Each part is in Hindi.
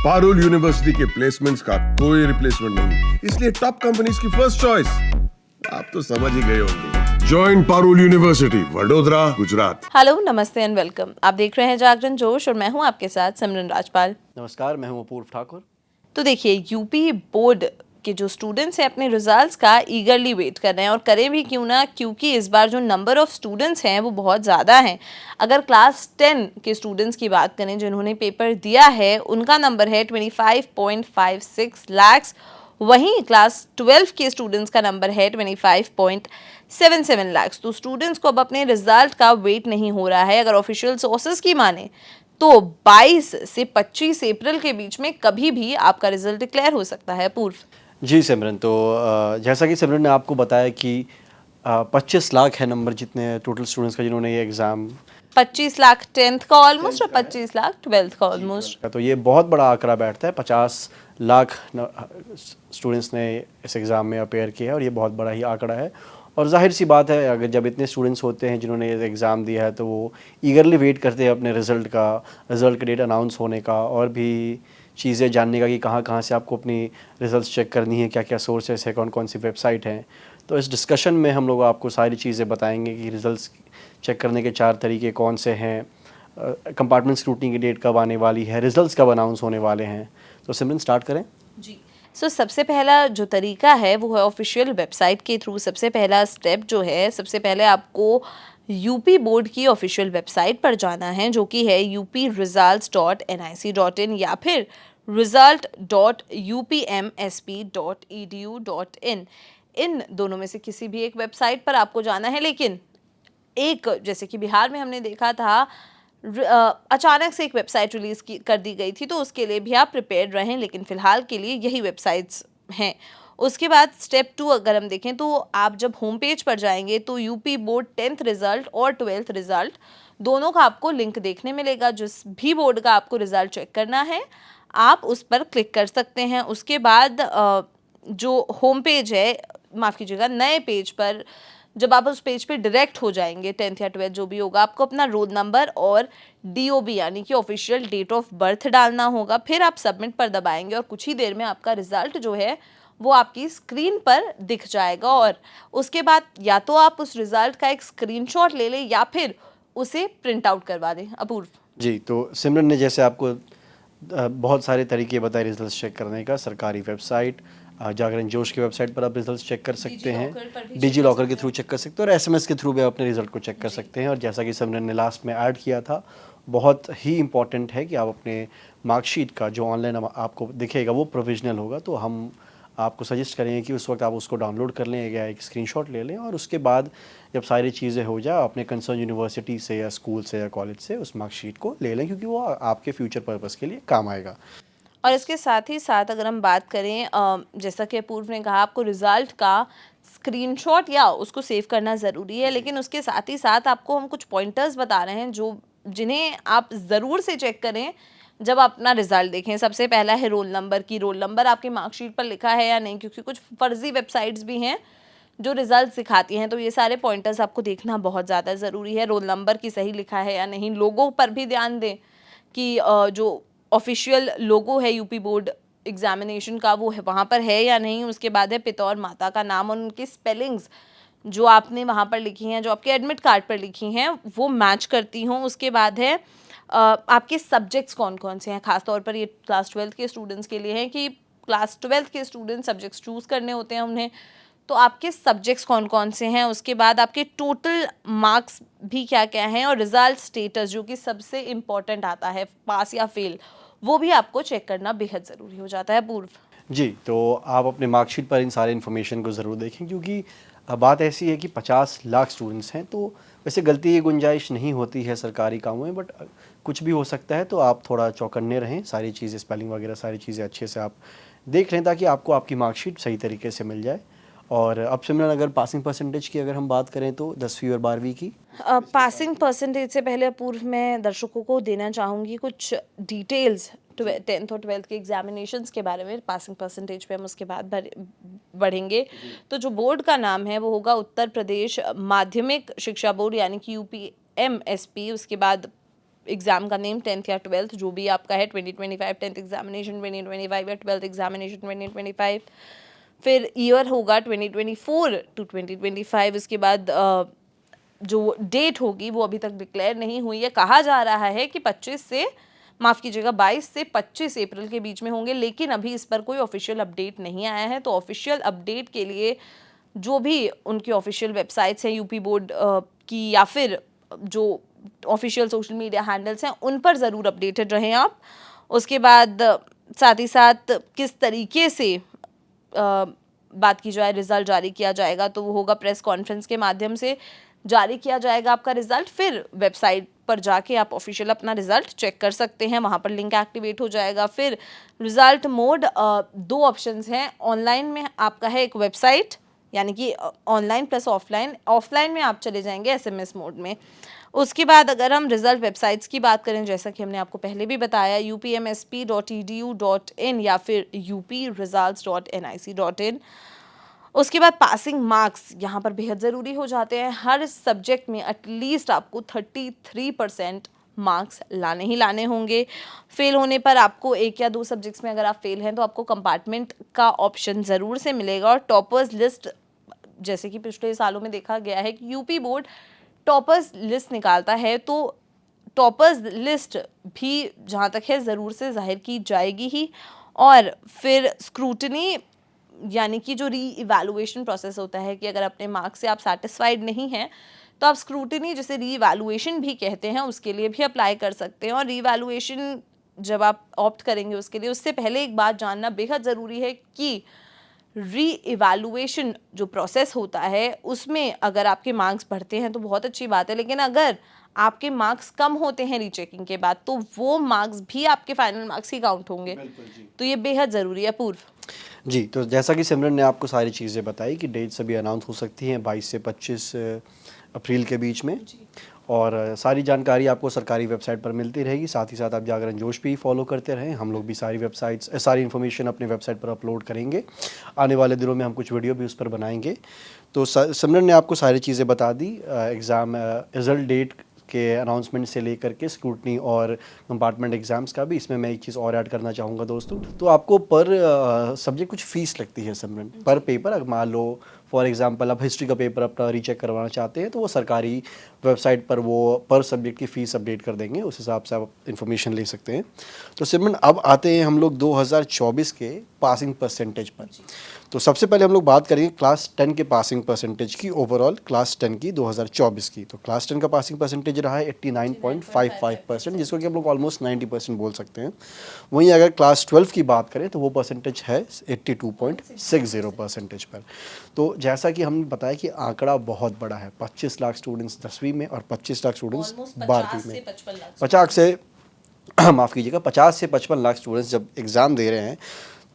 पारुल यूनिवर्सिटी के प्लेसमेंट्स का कोई रिप्लेसमेंट नहीं, इसलिए टॉप कंपनीज की फर्स्ट चॉइस। आप तो समझ ही गए होंगे। Join Parul university, Vadodara, Gujarat. Hello, नमस्ते एंड वेलकम। आप देख रहे हैं जागरण जोश और मैं हूं आपके साथ सिमरन राजपाल। नमस्कार, मैं हूं अपूर्व ठाकुर। तो देखिए, यूपी बोर्ड के जो स्टूडेंट्स हैं अपने रिजल्ट्स का ईगरली वेट कर रहे हैं, और करें भी क्यों ना, क्योंकि इस बार जो नंबर ऑफ स्टूडेंट्स हैं वो बहुत ज़्यादा हैं। अगर क्लास 10 के स्टूडेंट्स की बात करें जिन्होंने पेपर दिया है, उनका नंबर है 25.56 लाख्स। वहीं क्लास 12 के स्टूडेंट्स का नंबर है 25.77 लाख्स। तो स्टूडेंट्स को अब अपने रिजल्ट का वेट नहीं हो रहा है। अगर ऑफिशियल सोर्सेज की माने तो 22 से 25 अप्रैल के बीच में कभी भी आपका रिजल्ट डिक्लेयर हो सकता है। पूर्व जी सिमरन, तो जैसा कि सिमरन ने आपको बताया कि 25 लाख है नंबर जितने टोटल स्टूडेंट्स का जिन्होंने ये एग्ज़ाम 25 लाख 10th का ऑलमोस्ट और 25 लाख 12th का ऑलमोस्ट। तो ये बहुत बड़ा आंकड़ा बैठता है। 50 लाख स्टूडेंट्स ने इस एग्ज़ाम में अपेयर किया है और ये बहुत बड़ा ही आंकड़ा है। और जाहिर सी बात है, अगर जब इतने स्टूडेंट्स होते हैं जिन्होंने ये एग्ज़ाम दिया है तो वो ईगरली वेट करते हैं अपने रिज़ल्ट का डेट अनाउंस होने का, और भी चीज़ें जानने का कि कहाँ कहाँ से आपको अपनी रिज़ल्ट्स चेक करनी है, क्या क्या सोर्सेस है, कौन कौन सी वेबसाइट हैं। तो इस डिस्कशन में हम लोग आपको सारी चीज़ें बताएंगे कि रिज़ल्ट्स चेक करने के 4 तरीके कौन से हैं, कंपार्टमेंट स्क्रूटनी की डेट कब आने वाली है, रिज़ल्ट्स कब अनाउंस होने वाले हैं। तो सिमरन स्टार्ट करें। जी। सबसे पहला जो तरीका है वो है ऑफिशियल वेबसाइट के थ्रू। सबसे पहला स्टेप जो है, सबसे पहले आपको यूपी बोर्ड की ऑफिशियल वेबसाइट पर जाना है, जो कि है upresults.nic.in या फिर result.upmsp.edu.in। इन दोनों में से किसी भी एक वेबसाइट पर आपको जाना है। लेकिन एक, जैसे कि बिहार में हमने देखा था, अचानक से एक वेबसाइट रिलीज कर दी गई थी, तो उसके लिए भी आप प्रिपेयर्ड रहें। लेकिन फिलहाल के लिए यही वेबसाइट्स हैं। उसके बाद स्टेप 2 अगर हम देखें तो आप जब होम पेज पर जाएंगे तो यूपी बोर्ड 10th रिजल्ट और 12th रिजल्ट दोनों का आपको लिंक देखने मिलेगा। जिस भी बोर्ड का आपको रिजल्ट चेक करना है आप उस पर क्लिक कर सकते हैं। उसके बाद जो होम पेज है, माफ़ कीजिएगा, नए पेज पर जब आप उस पेज पे डायरेक्ट हो जाएंगे, 10th या 12th जो भी होगा, आपको अपना रोल नंबर और DOB यानी कि ऑफिशियल डेट ऑफ बर्थ डालना होगा। फिर आप सबमिट पर दबाएंगे और कुछ ही देर में आपका रिजल्ट जो है वो आपकी स्क्रीन पर दिख जाएगा। और उसके बाद या तो आप उस रिजल्ट का एक स्क्रीनशॉट ले लें या फिर उसे प्रिंट आउट करवा दें। अपूर्व जी, तो सिमरन ने जैसे आपको बहुत सारे तरीके बताए रिजल्ट चेक करने का। सरकारी वेबसाइट, जागरण जोश की वेबसाइट पर आप रिजल्ट चेक कर सकते हैं, डिजी लॉकर के थ्रू चेक कर सकते हैं, और SMS के थ्रू भी आप अपने रिजल्ट को चेक कर सकते हैं। और जैसा कि सिमरन ने लास्ट में ऐड किया था, बहुत ही इंपॉर्टेंट है कि आप अपने मार्कशीट का जो ऑनलाइन आपको दिखेगा वो प्रोविजनल होगा। तो हम आपको सजेस्ट करेंगे कि उस वक्त आप उसको डाउनलोड कर लें या एक स्क्रीनशॉट ले लें, और उसके बाद जब सारी चीज़ें हो जाए अपने कंसर्न यूनिवर्सिटी से या स्कूल से या कॉलेज से उस मार्कशीट को ले लें, क्योंकि वो आपके फ्यूचर पर्पज़ के लिए काम आएगा। और इसके साथ ही साथ अगर हम बात करें, जैसा कि पूर्व ने कहा, आपको रिजल्ट का स्क्रीनशॉट या उसको सेव करना ज़रूरी है। लेकिन उसके साथ ही साथ आपको हम कुछ पॉइंटर्स बता रहे हैं जिन्हें आप ज़रूर से चेक करें जब आप अपना रिजल्ट देखें। सबसे पहला है रोल नंबर की रोल नंबर आपकी मार्कशीट पर लिखा है या नहीं, क्योंकि कुछ फर्जी वेबसाइट्स भी हैं जो रिजल्ट दिखाती हैं। तो ये सारे पॉइंटर्स आपको देखना बहुत ज़्यादा ज़रूरी है। रोल नंबर की सही लिखा है या नहीं। लोगों पर भी ध्यान दें कि जो ऑफिशियल लोगो है यूपी बोर्ड एग्जामिनेशन का वो है वहाँ पर है या नहीं। उसके बाद है पिता और माता का नाम और उनकी स्पेलिंग्स जो आपने वहाँ पर लिखी हैं, जो आपके एडमिट कार्ड पर लिखी हैं, वो मैच करती हों। उसके बाद है आपके सब्जेक्ट्स कौन कौन से हैं। खासतौर पर ये क्लास 12th के स्टूडेंट्स के लिए है कि क्लास 12th के स्टूडेंट सब्जेक्ट्स चूज़ करने होते हैं उन्हें, तो आपके सब्जेक्ट्स कौन कौन से हैं। उसके बाद आपके टोटल मार्क्स भी क्या क्या हैं, और रिजल्ट स्टेटस जो कि सबसे इम्पॉर्टेंट आता है, पास या फेल, वो भी आपको चेक करना बेहद ज़रूरी हो जाता है। पूर्व जी, तो आप अपने मार्कशीट पर इन सारे इन्फॉर्मेशन को ज़रूर देखें, क्योंकि बात ऐसी है कि 50 लाख स्टूडेंट्स हैं, तो वैसे गलती की गुंजाइश नहीं होती है सरकारी कामों में, बट कुछ भी हो सकता है। तो आप थोड़ा चौकन्ने रहें, सारी चीज़ें, स्पेलिंग वगैरह सारी चीज़ें अच्छे से आप देख लें ताकि आपको आपकी मार्कशीट सही तरीके से मिल जाए। और अब सिमरन, अगर पासिंग परसेंटेज की अगर हम बात करें तो 10वीं और 12वीं की पासिंग परसेंटेज से पहले पूर्व मैं दर्शकों को देना चाहूँगी कुछ डिटेल्स 10th और 12th के एग्जामिनेशंस के बारे में। पासिंग परसेंटेज पे हम उसके बाद बढ़ेंगे। तो जो बोर्ड का नाम है वो होगा उत्तर प्रदेश माध्यमिक शिक्षा बोर्ड यानी कि UPMSP। उसके बाद एग्ज़ाम का नेम 10th या 12th जो भी आपका है 2025 10th एग्जामिनेशन 2025 या 12th एग्जामिनेशन 2025, फिर ईयर होगा 2024 टू 2025। उसके बाद जो डेट होगी वो अभी तक डिक्लेयर नहीं हुई है। कहा जा रहा है कि 22 से 25 अप्रैल के बीच में होंगे, लेकिन अभी इस पर कोई ऑफिशियल अपडेट नहीं आया है। तो ऑफिशियल अपडेट के लिए जो भी उनकी ऑफिशियल वेबसाइट्स हैं यूपी बोर्ड की या फिर जो ऑफिशियल सोशल मीडिया हैंडल्स हैं उन पर ज़रूर अपडेटेड रहें आप। उसके बाद साथ ही साथ किस तरीके से बात की जाए रिज़ल्ट जारी किया जाएगा, तो वो होगा प्रेस कॉन्फ्रेंस के माध्यम से जारी किया जाएगा आपका रिज़ल्ट। फिर वेबसाइट पर जाके आप ऑफिशियल अपना रिज़ल्ट चेक कर सकते हैं, वहाँ पर लिंक एक्टिवेट हो जाएगा। फिर रिज़ल्ट मोड 2 ऑप्शंस हैं। ऑनलाइन में आपका है एक वेबसाइट, यानी कि ऑनलाइन प्लस ऑफलाइन में आप चले जाएंगे SMS मोड में। उसके बाद अगर हम रिज़ल्ट वेबसाइट्स की बात करें, जैसा कि हमने आपको पहले भी बताया, upmsp.edu.in या फिर upresults.nic.in। उसके बाद पासिंग मार्क्स यहाँ पर बेहद ज़रूरी हो जाते हैं। हर सब्जेक्ट में एटलीस्ट आपको 33% मार्क्स लाने ही लाने होंगे। फेल होने पर आपको 1 या 2 सब्जेक्ट्स में अगर आप फेल हैं तो आपको कंपार्टमेंट का ऑप्शन ज़रूर से मिलेगा। और टॉपर्स लिस्ट, जैसे कि पिछले सालों में देखा गया है कि यूपी बोर्ड टॉपर्स लिस्ट निकालता है, तो टॉपर्स लिस्ट भी जहाँ तक है ज़रूर से जाहिर की जाएगी ही। और फिर स्क्रूटनी, यानी कि जो री इवैल्यूएशन प्रोसेस होता है कि अगर अपने मार्क्स से आप सेटिस्फाइड नहीं हैं तो आप स्क्रूटनी, जिसे री इवैल्यूएशन भी कहते हैं, उसके लिए भी अप्लाई कर सकते हैं। और री इवैल्यूएशन जब आप ऑप्ट करेंगे उसके लिए, उससे पहले एक बात जानना बेहद ज़रूरी है कि री इवैल्यूएशन जो प्रोसेस होता है उसमें अगर आपके मार्क्स बढ़ते हैं तो बहुत अच्छी बात है, लेकिन अगर आपके मार्क्स कम होते हैं रीचेकिंग के बाद तो वो मार्क्स भी आपके फाइनल मार्क्स ही काउंट होंगे। तो ये बेहद ज़रूरी है। पूर्व जी, तो जैसा कि सिमरन ने आपको सारी चीज़ें बताई कि डेट्स अभी अनाउंस हो सकती हैं 22 से 25 अप्रैल के बीच में, और सारी जानकारी आपको सरकारी वेबसाइट पर मिलती रहेगी। साथ ही साथ आप जागरण जोश भी फॉलो करते रहें। हम लोग भी सारी इन्फॉर्मेशन अपने वेबसाइट पर अपलोड करेंगे। आने वाले दिनों में हम कुछ वीडियो भी उस पर बनाएंगे। तो सिमरन ने आपको सारी चीज़ें बता दी, एग्ज़ाम रिज़ल्ट डेट के अनाउंसमेंट से लेकर के स्क्रूटनी और कंपार्टमेंट एग्ज़ाम्स का भी। इसमें मैं एक चीज़ और ऐड करना चाहूँगा दोस्तों, तो आपको पर सब्जेक्ट कुछ फ़ीस लगती है सिमरन, पर पेपर। अगर मान लो फॉर एग्जांपल आप हिस्ट्री का पेपर अपना रीचेक करवाना चाहते हैं तो वो सरकारी वेबसाइट पर वो पर सब्जेक्ट की फ़ीस अपडेट कर देंगे, उस हिसाब से आप इन्फॉर्मेशन ले सकते हैं। तो सिमरन अब आते हैं हम लोग 2024 के पासिंग परसेंटेज पर। तो सबसे पहले हम लोग बात करेंगे क्लास 10 के पासिंग परसेंटेज की, ओवरऑल क्लास 10 की 2024 की। तो क्लास 10 का पासिंग परसेंटेज रहा है 89.55%, जिसको कि हम लोग ऑलमोस्ट 90% बोल सकते हैं। वहीं अगर क्लास 12 की बात करें तो वो परसेंटेज है 82.60% पर। तो जैसा कि हमने बताया कि आंकड़ा बहुत बड़ा है, 25 लाख स्टूडेंट्स 10वीं में और 25 लाख स्टूडेंट्स 12वीं में। 50 से 55 लाख स्टूडेंट्स जब एग्ज़ाम दे रहे हैं,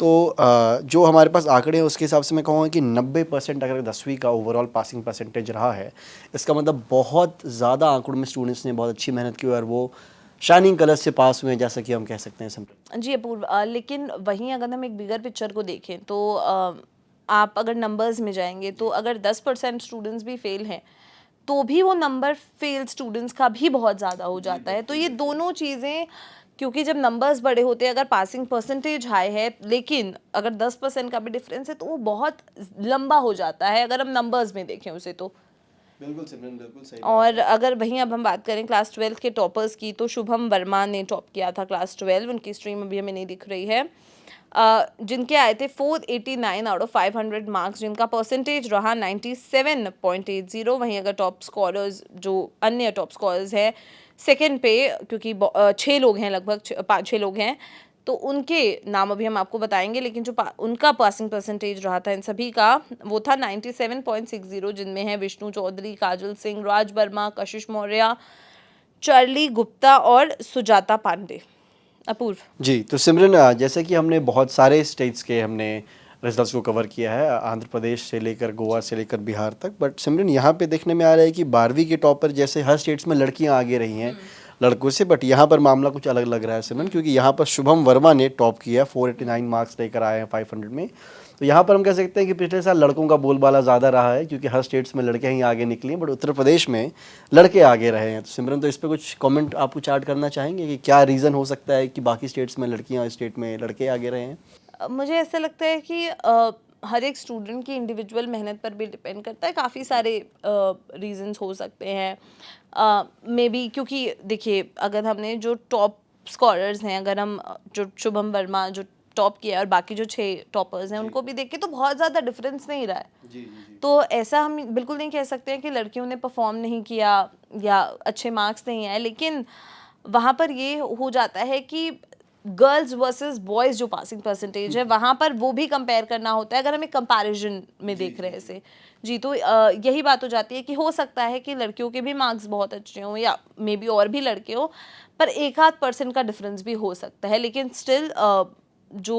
तो जो हमारे पास आंकड़े हैं उसके हिसाब से मैं कहूँगा कि 90% अगर 10वीं का ओवरऑल पासिंग परसेंटेज रहा है, इसका मतलब बहुत ज़्यादा आंकड़ों में स्टूडेंट्स ने बहुत अच्छी मेहनत की और वो शाइनिंग कलर्स से पास हुए हैं, जैसा कि हम कह सकते हैं। जी अपूर्व, लेकिन वहीं अगर हम एक बिगर पिक्चर को देखें तो आप अगर नंबर्स में जाएंगे तो अगर 10% स्टूडेंट्स भी फेल हैं तो भी वो नंबर फेल स्टूडेंट्स का भी बहुत ज़्यादा हो जाता है। तो ये दोनों चीज़ें, क्योंकि जब नंबर्स बड़े होते हैं, अगर पासिंग परसेंटेज हाई है लेकिन अगर 10% का भी डिफरेंस है तो वो बहुत लंबा हो जाता है अगर हम नंबर्स में देखें उसे तो। बिल्कुल सिमरन, बिल्कुल सही। और अगर वहीं अब हम बात करें क्लास 12 के टॉपर्स की, तो शुभम वर्मा ने टॉप किया था क्लास 12। उनकी स्ट्रीम अभी हमें नहीं दिख रही है, जिनके आए थे 489 आउट ऑफ 500 मार्क्स, जिनका परसेंटेज रहा 97.80। वहीं अगर टॉप स्कॉरर्स, जो अन्य टॉप स्कॉरर्स हैं सेकंड पे, क्योंकि 6 लोग हैं, लगभग 5-6 लोग हैं, तो उनके नाम अभी हम आपको बताएंगे, लेकिन जो उनका पासिंग परसेंटेज रहा था इन सभी का वो था 97.60, जिनमें है विष्णु चौधरी, काजल सिंह, राज वर्मा, कशिश मौर्य, चार्ली गुप्ता और सुजाता पांडे। अपूर्व जी, तो सिमरन जैसे कि हमने बहुत सारे स्टेट्स के हमने रिजल्ट्स को कवर किया है, आंध्र प्रदेश से लेकर गोवा से लेकर बिहार तक, बट सिमरन यहाँ पे देखने में आ रहा है कि 12वीं के टॉपर जैसे हर स्टेट्स में लड़कियाँ आगे रही हैं लड़कों से, बट यहाँ पर मामला कुछ अलग लग रहा है सिमरन, क्योंकि यहाँ पर शुभम वर्मा ने टॉप किया, 489 मार्क्स लेकर आए हैं 500 में। तो यहाँ पर हम कह सकते हैं कि पिछले साल लड़कों का बोलबाला ज़्यादा रहा है, क्योंकि हर स्टेट्स में लड़के ही आगे निकली हैं, बट उत्तर प्रदेश में लड़के आगे रहे हैं। तो सिमरन, तो इस पर कुछ कमेंट आप कुछ ऐड करना चाहेंगे कि क्या रीज़न हो सकता है कि बाकी स्टेट्स में लड़कियाँ, स्टेट में लड़के आगे रहे हैं? मुझे ऐसा लगता है कि हर एक स्टूडेंट की इंडिविजुअल मेहनत पर भी डिपेंड करता है। काफ़ी सारे रीजंस हो सकते हैं। मे बी क्योंकि देखिए, अगर हमने जो टॉप स्कॉलर्स हैं, अगर हम जो शुभम वर्मा जो टॉप किया है और बाकी जो 6 टॉपर्स हैं उनको भी देखें तो बहुत ज़्यादा डिफरेंस नहीं रहा है। तो ऐसा हम बिल्कुल नहीं कह सकते हैं कि लड़कियों ने परफॉर्म नहीं किया या अच्छे मार्क्स नहीं आए, लेकिन वहाँ पर ये हो जाता है कि गर्ल्स वर्सेस बॉयज़ जो पासिंग परसेंटेज है वहाँ पर वो भी कंपेयर करना होता है, अगर हम एक कंपैरिजन में देख रहे हैं इसे। जी, तो यही बात हो जाती है कि हो सकता है कि लड़कियों के भी मार्क्स बहुत अच्छे हों या मे बी और भी लड़के हों, पर 1-8% का डिफरेंस भी हो सकता है, लेकिन स्टिल जो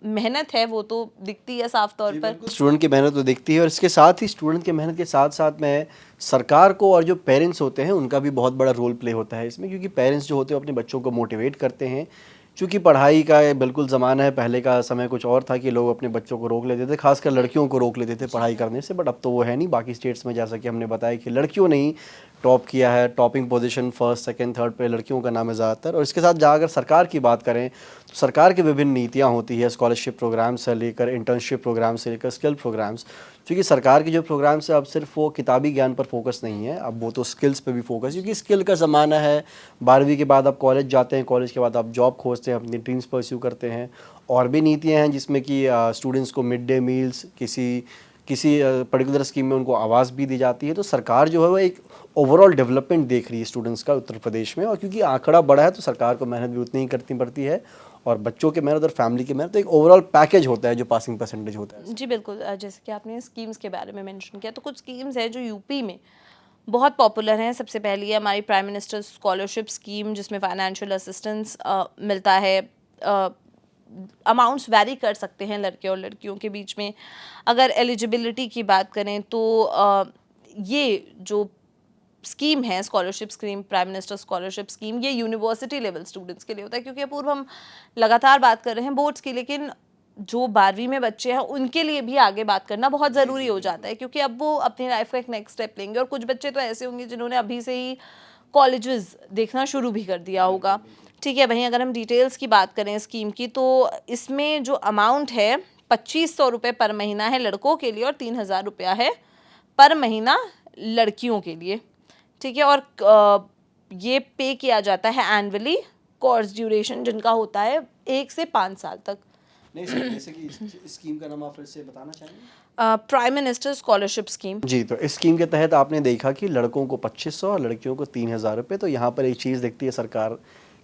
मेहनत है वो तो दिखती है साफ तौर पर। स्टूडेंट की मेहनत तो दिखती है, और इसके साथ ही स्टूडेंट की मेहनत के साथ साथ में सरकार को और जो पेरेंट्स होते हैं उनका भी बहुत बड़ा रोल प्ले होता है इसमें, क्योंकि पेरेंट्स जो होते हैं अपने बच्चों को मोटिवेट करते हैं। क्योंकि पढ़ाई का ये बिल्कुल ज़माना है, पहले का समय कुछ और था कि लोग अपने बच्चों को रोक लेते थे, खासकर लड़कियों को रोक लेते थे पढ़ाई करने से, बट अब तो वो है नहीं। बाकी स्टेट्स में जैसा कि हमने बताया कि लड़कियों ने ही टॉप किया है, topping position first second third पे लड़कियों का नाम है ज़्यादातर। और इसके साथ जहाँ अगर सरकार की बात करें तो सरकार की विभिन्न नीतियाँ होती है, स्कॉलरशिप प्रोग्राम से लेकर इंटर्नशिप प्रोग्राम से लेकर स्किल प्रोग्राम्स। क्योंकि सरकार के जो प्रोग्राम्स है अब सिर्फ वो किताबी ज्ञान पर फोकस नहीं है, अब वो तो स्किल्स पे भी फोकस, क्योंकि स्किल का ज़माना है। 12वीं के बाद आप कॉलेज जाते हैं, कॉलेज के बाद आप जॉब खोजते हैं, अपनी ड्रीम्स परस्यू करते हैं। और भी नीतियाँ हैं जिसमें कि स्टूडेंट्स को मिड डे मील्स, किसी पर्टिकुलर स्कीम में उनको आवाज़ भी दी जाती है। तो सरकार जो है वो एक ओवरऑल डेवलपमेंट देख रही है स्टूडेंट्स का उत्तर प्रदेश में, और क्योंकि आंकड़ा बड़ा है तो सरकार को मेहनत भी उतनी ही करनी पड़ती है, और बच्चों की मेहनत और फैमिली की मेहनत, तो एक ओवरऑल पैकेज होता है जो पासिंग परसेंटेज होता है। जी बिल्कुल, जैसे कि आपने स्कीम्स के बारे में मेंशन किया, तो कुछ स्कीम्स हैं जो यूपी में बहुत पॉपुलर हैं। सबसे पहली है हमारी प्राइम मिनिस्टर स्कॉलरशिप स्कीम, जिसमें फाइनेंशियल असिस्टेंस मिलता है। अमाउंट्स वैरी कर सकते हैं लड़के और लड़कियों के बीच में। अगर एलिजिबिलिटी की बात करें तो ये जो स्कीम है, scholarship scheme, prime minister scholarship scheme, ये यूनिवर्सिटी लेवल स्टूडेंट्स के लिए होता है, क्योंकि पूर्व हम लगातार बात कर रहे हैं बोर्ड्स की, लेकिन जो 12वीं में बच्चे हैं उनके लिए भी आगे बात करना बहुत ज़रूरी हो जाता है, क्योंकि अब वो अपनी लाइफ का एक नेक्स्ट स्टेप लेंगे। और कुछ बच्चे तो ऐसे होंगे जिन्होंने अभी से ही कॉलेजेस देखना शुरू भी कर दिया होगा। ठीक है, वहीं अगर हम डिटेल्स की बात करें स्कीम की, तो इसमें जो अमाउंट है 2500 रुपये पर महीना है लड़कों के लिए और 3000 रुपया है पर महीना लड़कियों के लिए। ठीक है, और ये पे किया जाता है एनुअली, कोर्स ड्यूरेशन जिनका होता है 1 से 5 साल तक। नहीं सर, जैसे कि इस स्कीम का नाम आप फिर से बताना चाहेंगे? Prime minister scholarship scheme. जी, तो इस स्कीम के तहत आपने देखा कि लड़कों को 2500 और लड़कियों को 3000 रुपये। तो यहाँ पर एक चीज़ दिखती है, सरकार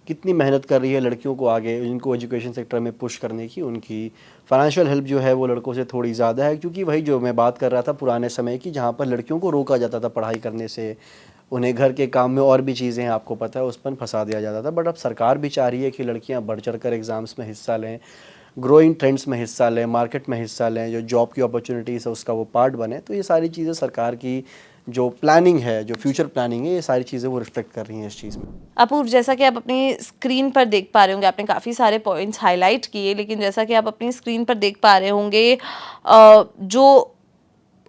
कितनी मेहनत कर रही है लड़कियों को आगे, इनको एजुकेशन सेक्टर में पुश करने की। उनकी फाइनेंशियल हेल्प जो है वो लड़कों से थोड़ी ज़्यादा है, क्योंकि वही जो मैं बात कर रहा था पुराने समय की, जहाँ पर लड़कियों को रोका जाता था पढ़ाई करने से, उन्हें घर के काम में और भी चीज़ें हैं आपको पता है उस पर फंसा दिया जाता था। बट अब सरकार भी चाह रही है कि लड़कियाँ बढ़ चढ़ कर एग्ज़ाम्स में हिस्सा लें, ग्रोइंग ट्रेंड्स में हिस्सा लें, मार्केट में हिस्सा लें, जो जॉब की अपॉर्चुनिटीज़ है उसका वो पार्ट बने। तो ये सारी चीज़ें सरकार की जो प्लानिंग है, जो फ्यूचर प्लानिंग है, ये सारी चीज़ें वो रिफ्लेक्ट कर रही हैं इस चीज़ में। अपूर्व, जैसा कि आप अपनी स्क्रीन पर देख पा रहे होंगे, आपने काफ़ी सारे पॉइंट्स हाईलाइट किए, लेकिन जैसा कि आप अपनी स्क्रीन पर देख पा रहे होंगे, जो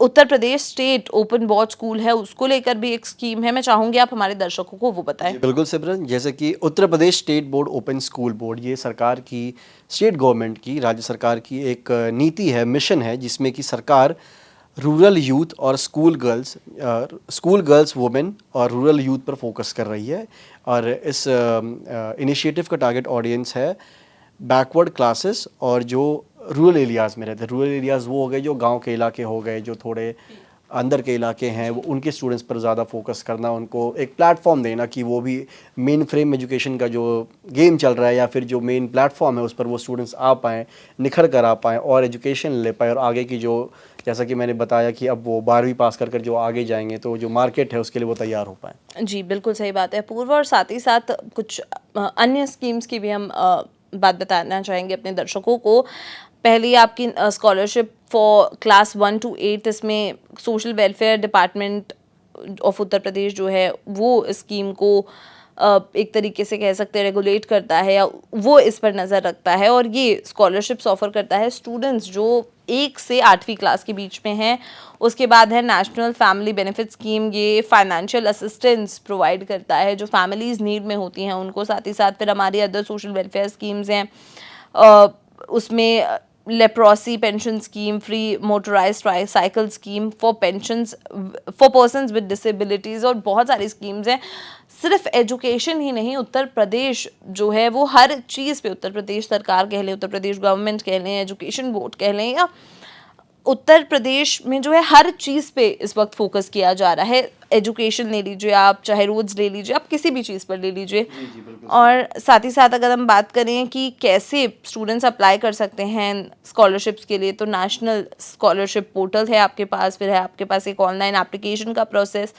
उत्तर Pradesh state open board school है उसको लेकर भी एक स्कीम है। मैं चाहूँगी आप हमारे दर्शकों को वो बताएं। बिल्कुल सिमरन, जैसे कि Uttar Pradesh state board open school board, ये सरकार की, स्टेट गवर्नमेंट की, राज्य सरकार की एक नीति है, मिशन है, जिसमें कि सरकार रूरल यूथ और स्कूल गर्ल्स वुमेन और रूरल यूथ पर फोकस कर रही है। और इस इनिशिएटिव का टारगेट ऑडियंस है बैकवर्ड क्लासेस और जो रूरल एरियाज़ में रहते हैं। रूरल एरियाज़ वो हो गए जो गांव के इलाके हो गए, जो थोड़े अंदर के इलाके हैं, वो उनके स्टूडेंट्स पर ज़्यादा फोकस करना, उनको एक प्लेटफॉर्म देना कि वो भी मेन फ्रेम एजुकेशन का जो गेम चल रहा है या फिर जो मेन प्लेटफॉर्म है उस पर वो स्टूडेंट्स आ पाएँ, निखर कर आ पाएँ और एजुकेशन ले पाएँ, और आगे की जो, जैसा कि मैंने बताया कि अब वो 12वीं पास कर जो आगे जाएंगे तो जो मार्केट है उसके लिए वो तैयार हो पाएँ। जी बिल्कुल सही बात है पूर्व, और साथ ही साथ कुछ अन्य स्कीम्स की भी हम बात बताना चाहेंगे अपने दर्शकों को। पहली आपकी स्कॉलरशिप फॉर क्लास 1 to 8, इसमें social welfare department of Uttar Pradesh जो है वो स्कीम को एक तरीके से कह सकते हैं रेगुलेट करता है या वो इस पर नज़र रखता है, और ये स्कॉलरशिप्स ऑफर करता है स्टूडेंट्स जो 1 से 8वीं क्लास के बीच में हैं। उसके बाद है नेशनल फैमिली बेनिफिट स्कीम, ये फाइनेंशियल असिस्टेंस प्रोवाइड करता है जो फैमिलीज़ नीड में होती हैं उनको। साथ ही साथ फिर हमारी अदर सोशल वेलफेयर स्कीम्स हैं, उसमें leprosy pension scheme, free motorised tricycle scheme for pensions for persons with disabilities, और बहुत सारी स्कीम्स हैं। सिर्फ एजुकेशन ही नहीं, उत्तर प्रदेश जो है वो हर चीज़ पे, उत्तर प्रदेश सरकार कह लें, उत्तर प्रदेश गवर्नमेंट कह लें, एजुकेशन बोर्ड कह लें, या उत्तर प्रदेश में जो है हर चीज़ पे इस वक्त फोकस किया जा रहा है। एजुकेशन ले लीजिए आप, चाहे रोड्स ले लीजिए आप, किसी भी चीज़ पर ले लीजिए। और साथ ही साथ अगर हम बात करें कि कैसे स्टूडेंट्स अप्लाई कर सकते हैं स्कॉलरशिप्स के लिए, तो नेशनल स्कॉलरशिप पोर्टल है आपके पास, फिर है आपके पास एक ऑनलाइन एप्लीकेशन का प्रोसेस,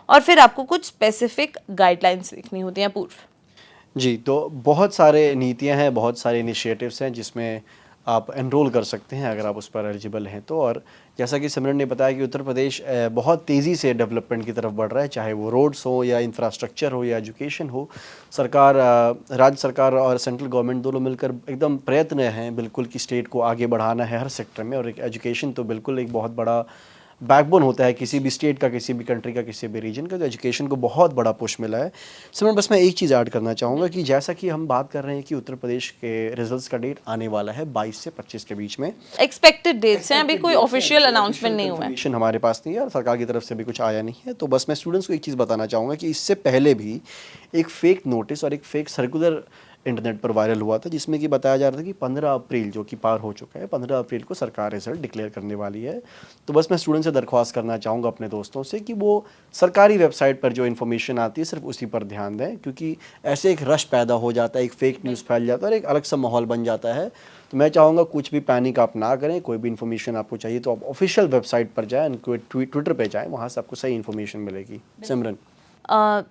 और फिर आपको कुछ स्पेसिफिक गाइडलाइंस लिखनी होती हैं पूर्व। जी, तो बहुत सारे नीतियाँ हैं, बहुत सारे इनिशिएटिव्स हैं जिसमें आप एनरोल कर सकते हैं अगर आप उस पर एलिजिबल हैं तो। और जैसा कि सिमरन ने बताया कि उत्तर प्रदेश बहुत तेज़ी से डेवलपमेंट की तरफ बढ़ रहा है, चाहे वो रोड्स हो या इंफ्रास्ट्रक्चर हो या एजुकेशन हो। सरकार, राज्य सरकार और सेंट्रल गवर्नमेंट दोनों मिलकर एकदम प्रयत्न हैं बिल्कुल कि स्टेट को आगे बढ़ाना है हर सेक्टर में। और एक एजुकेशन तो बिल्कुल एक बहुत बड़ा बैकबोन होता है किसी भी स्टेट का, किसी भी कंट्री का, किसी भी रीजन का। तो एजुकेशन को बहुत बड़ा पुश मिला है। सिमरन, बस मैं एक चीज़ ऐड करना चाहूँगा कि जैसा कि हम बात कर रहे हैं कि उत्तर प्रदेश के रिजल्ट्स का डेट आने वाला है 22 से 25 के बीच में। एक्सपेक्टेड डेट्स हैं, अभी कोई ऑफिशियल अनाउंसमेंट नहीं हुआ है, इन्फॉर्मेशन हमारे पास नहीं है और सरकार की तरफ से भी कुछ आया नहीं है। तो बस मैं स्टूडेंट्स को एक चीज़ बताना चाहूँगा कि इससे पहले भी एक फेक नोटिस और एक फेक सर्कुलर इंटरनेट पर वायरल हुआ था जिसमें कि बताया जा रहा था कि 15 अप्रैल जो कि पार हो चुका है, 15 अप्रैल को सरकार रिजल्ट डिक्लेयर करने वाली है। तो बस मैं स्टूडेंट से दरख्वास्त करना चाहूँगा अपने दोस्तों से कि वो सरकारी वेबसाइट पर जो इन्फॉर्मेशन आती है सिर्फ उसी पर ध्यान दें, क्योंकि ऐसे एक रश पैदा हो जाता है, एक फेक न्यूज़ फैल जाता है और एक अलग सा माहौल बन जाता है। तो मैं चाहूँगा कुछ भी पैनिक आप ना करें। कोई भी इन्फॉर्मेशन आपको चाहिए तो आप ऑफिशियल वेबसाइट पर जाएँ, ट्विटर पर जाएँ, वहाँ से आपको सही इन्फॉर्मेशन मिलेगी। सिमरन,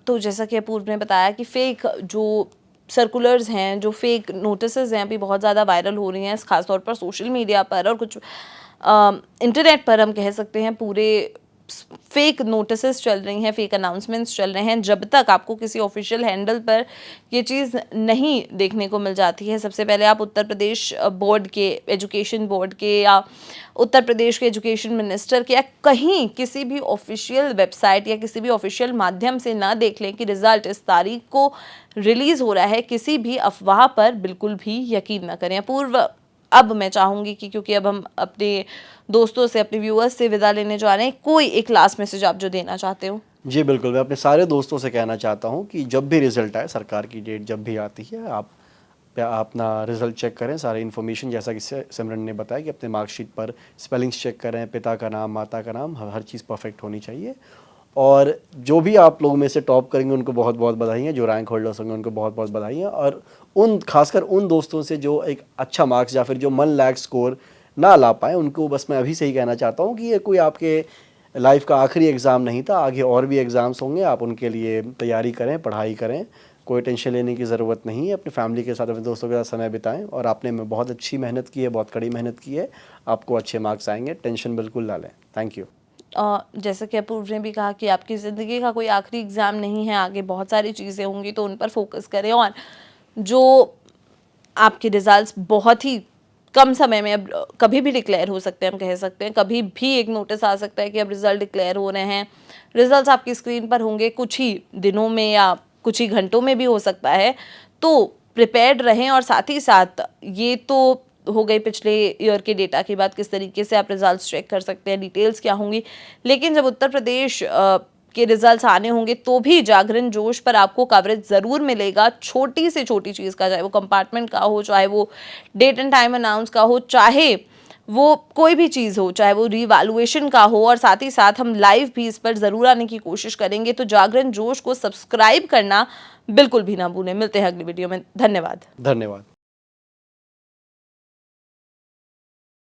तो जैसा कि अपूर्व ने बताया कि फेक जो सर्कुलर्स हैं, जो फेक नोटिसेस हैं, अभी बहुत ज़्यादा वायरल हो रही हैं, खासतौर पर सोशल मीडिया पर और कुछ इंटरनेट पर हम कह सकते हैं पूरे फेक नोटिसेस चल रही हैं, फेक अनाउंसमेंट्स चल रहे हैं। जब तक आपको किसी ऑफिशियल हैंडल पर ये चीज़ नहीं देखने को मिल जाती है, सबसे पहले आप उत्तर प्रदेश बोर्ड के, एजुकेशन बोर्ड के, या उत्तर प्रदेश के एजुकेशन मिनिस्टर के, या कहीं किसी भी ऑफिशियल वेबसाइट या किसी भी ऑफिशियल माध्यम से ना देख लें कि रिज़ल्ट इस तारीख को रिलीज़ हो रहा है। किसी भी अफवाह पर बिल्कुल भी यकीन ना करें। पूर्व, अब मैं चाहूँगी कि क्योंकि अब हम अपने दोस्तों से, अपने व्यूअर्स से विदा लेने जा रहे हैं, कोई एक लास्ट मैसेज आप जो देना चाहते हो। जी बिल्कुल, मैं अपने सारे दोस्तों से कहना चाहता हूँ कि जब भी रिज़ल्ट आए, सरकार की डेट जब भी आती है, आप अपना रिज़ल्ट चेक करें, सारी इन्फॉर्मेशन जैसा कि सिमरन ने बताया कि अपने मार्कशीट पर स्पेलिंग्स चेक करें, पिता का नाम, माता का नाम, हर चीज़ परफेक्ट होनी चाहिए। और जो भी आप लोगों में से टॉप करेंगे उनको बहुत बहुत बधाई है, जो रैंक होल्डर्स होंगे उनको बहुत बहुत बधाई है। और खासकर उन दोस्तों से जो एक अच्छा मार्क्स या फिर जो 1 लाख स्कोर ना ला पाए, उनको बस मैं अभी से ही कहना चाहता हूँ कि ये कोई आपके लाइफ का आखिरी एग्ज़ाम नहीं था, आगे और भी एग्ज़ाम्स होंगे, आप उनके लिए तैयारी करें, पढ़ाई करें, कोई टेंशन लेने की ज़रूरत नहीं है। अपनी फैमिली के साथ, अपने दोस्तों के साथ समय बिताएं। और आपने बहुत अच्छी मेहनत की है, बहुत कड़ी मेहनत की है, आपको अच्छे मार्क्स आएंगे, टेंशन बिल्कुल ना लें। Thank you. जैसे कि अपूर्व ने भी कहा कि आपकी ज़िंदगी का कोई आखिरी एग्ज़ाम नहीं है, आगे बहुत सारी चीज़ें होंगी, तो उन पर फोकस करें। और जो आपके रिज़ल्ट्स बहुत ही कम समय में, अब कभी भी डिक्लेयर हो सकते हैं, हम कह सकते हैं कभी भी एक नोटिस आ सकता है कि अब रिज़ल्ट डिक्लेयर हो रहे हैं। रिज़ल्ट्स आपकी स्क्रीन पर होंगे कुछ ही दिनों में या कुछ ही घंटों में भी हो सकता है, तो प्रिपेयर्ड रहें। और साथ ही साथ ये तो हो गई पिछले ईयर के डेटा की बात, किस तरीके से आप रिजल्ट्स चेक कर सकते हैं, डिटेल्स क्या होंगी। लेकिन जब उत्तर प्रदेश के रिजल्ट्स आने होंगे तो भी जागरण जोश पर आपको कवरेज ज़रूर मिलेगा, छोटी से छोटी चीज़ का, चाहे वो कंपार्टमेंट का हो, चाहे वो डेट एंड टाइम अनाउंस का हो, चाहे वो कोई भी चीज़ हो, चाहे वो रीवैल्यूएशन का हो। और साथ ही साथ हम लाइव भी इस पर ज़रूर आने की कोशिश करेंगे। तो जागरण जोश को सब्सक्राइब करना बिल्कुल भी ना भूलें। मिलते हैं अगली वीडियो में। धन्यवाद।